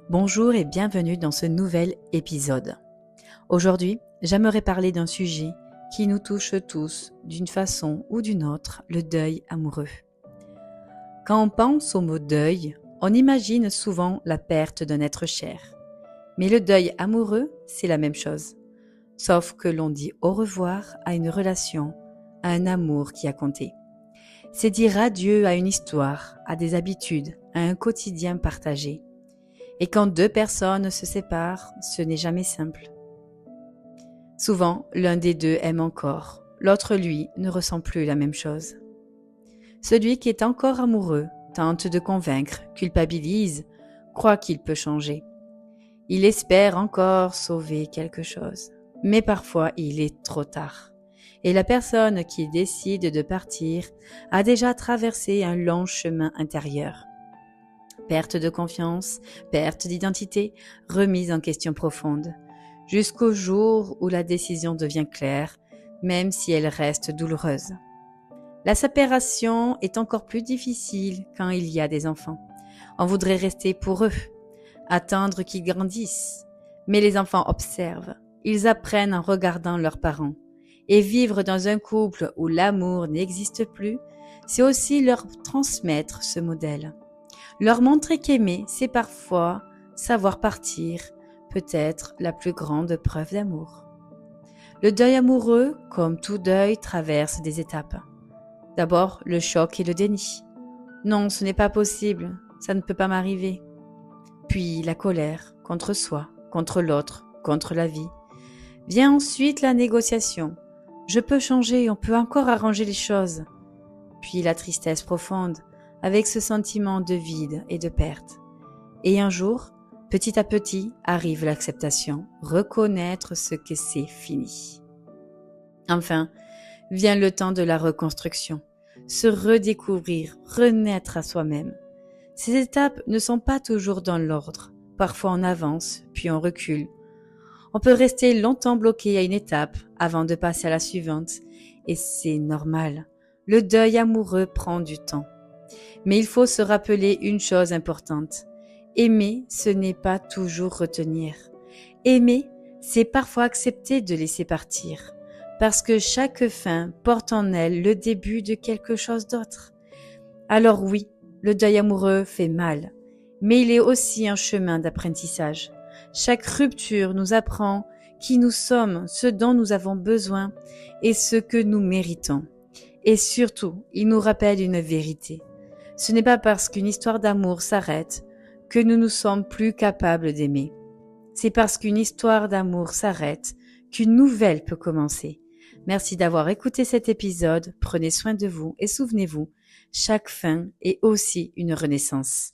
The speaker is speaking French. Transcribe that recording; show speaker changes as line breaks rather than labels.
Bonjour et bienvenue dans ce nouvel épisode. Aujourd'hui, j'aimerais parler d'un sujet qui nous touche tous d'une façon ou d'une autre, le deuil amoureux. Quand on pense au mot deuil, on imagine souvent la perte d'un être cher. Mais le deuil amoureux, c'est la même chose. Sauf que l'on dit au revoir à une relation, à un amour qui a compté. C'est dire adieu à une histoire, à des habitudes, à un quotidien partagé. Et quand deux personnes se séparent, ce n'est jamais simple. Souvent, l'un des deux aime encore, l'autre, lui, ne ressent plus la même chose. Celui qui est encore amoureux tente de convaincre, culpabilise, croit qu'il peut changer. Il espère encore sauver quelque chose. Mais parfois, il est trop tard. Et la personne qui décide de partir a déjà traversé un long chemin intérieur. Perte de confiance, perte d'identité, remise en question profonde, jusqu'au jour où la décision devient claire, même si elle reste douloureuse. La séparation est encore plus difficile quand il y a des enfants. On voudrait rester pour eux, attendre qu'ils grandissent, mais les enfants observent, ils apprennent en regardant leurs parents. Et vivre dans un couple où l'amour n'existe plus, c'est aussi leur transmettre ce modèle. Leur montrer qu'aimer, c'est parfois savoir partir, peut-être la plus grande preuve d'amour. Le deuil amoureux, comme tout deuil, traverse des étapes. D'abord, le choc et le déni. Non, ce n'est pas possible, ça ne peut pas m'arriver. Puis la colère, contre soi, contre l'autre, contre la vie. Vient ensuite la négociation. Je peux changer, on peut encore arranger les choses. Puis la tristesse profonde, avec ce sentiment de vide et de perte. Et un jour, petit à petit, arrive l'acceptation, reconnaître ce que c'est fini. Enfin, vient le temps de la reconstruction, se redécouvrir, renaître à soi-même. Ces étapes ne sont pas toujours dans l'ordre, parfois on avance, puis on recule. On peut rester longtemps bloqué à une étape avant de passer à la suivante, et c'est normal. Le deuil amoureux prend du temps. Mais il faut se rappeler une chose importante. Aimer, ce n'est pas toujours retenir. Aimer, c'est parfois accepter de laisser partir. Parce que chaque fin porte en elle le début de quelque chose d'autre. Alors oui, le deuil amoureux fait mal. Mais il est aussi un chemin d'apprentissage. Chaque rupture nous apprend qui nous sommes, ce dont nous avons besoin et ce que nous méritons. Et surtout, il nous rappelle une vérité. Ce n'est pas parce qu'une histoire d'amour s'arrête que nous ne sommes plus capables d'aimer. C'est parce qu'une histoire d'amour s'arrête qu'une nouvelle peut commencer. Merci d'avoir écouté cet épisode, prenez soin de vous et souvenez-vous, chaque fin est aussi une renaissance.